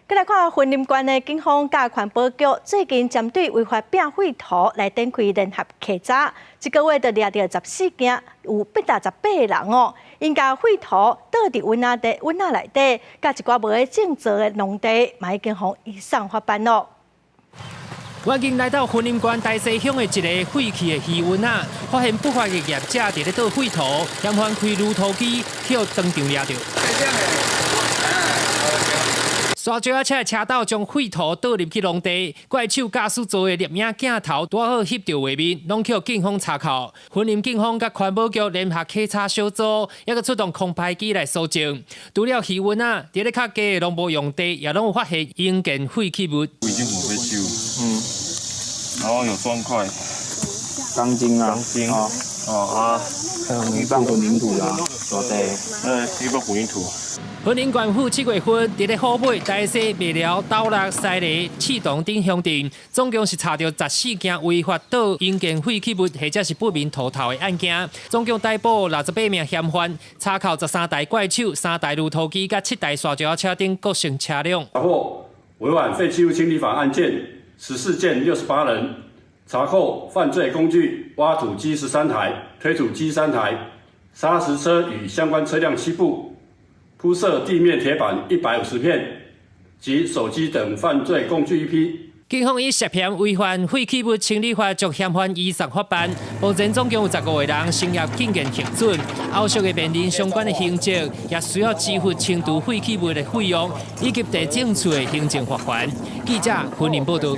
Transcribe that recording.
再来看云林县的警方甲环保局最近针对违法摒废土来展开联合稽查，一个月就抓到14件，有88个人哦，因甲废土倒伫温仔内底，甲一寡无咧种植的农地，嘛已经互移送法办咯。我今来到云林县大西乡的一个废弃的渔温仔，发现不法的业者伫咧倒废土，嫌犯开路土机，去当场抓到。沙石车的车道将废土倒入去农地，怪手驾驶座的摄影镜头拄好翕到画面，拢去警方查扣。云林警方甲环保局联合稽查小组，也个出动空拍机来搜证。除了渔温仔，伫咧较低的农牧用地，也拢有发现应件废弃物。已经不会修，然后有砖块、钢筋啊，还有一半混凝土啦，对，一半混凝土。云林县府7月份伫咧虎尾、大溪、麦寮、斗六、西里、启东等乡镇，总共是查到14件违法倒应件废弃物或者是不明土头的案件，总共逮捕68名嫌犯，查扣13台怪手、3台路土机、甲7台沙石车等各型车辆。查获违反废弃物清理法案件14件68人，查扣犯罪工具挖土机13台、推土机3台、砂石车与相关车辆7部。铺设地面铁板150片及手机等犯罪工具1批。警方以涉嫌违反废弃物清理法将嫌犯移送法办。目前总共有15个人成业警件核准，后续的面临相关的刑责，也需要支付清除废弃物的费用以及地政处的行政罚款。记者云林报道。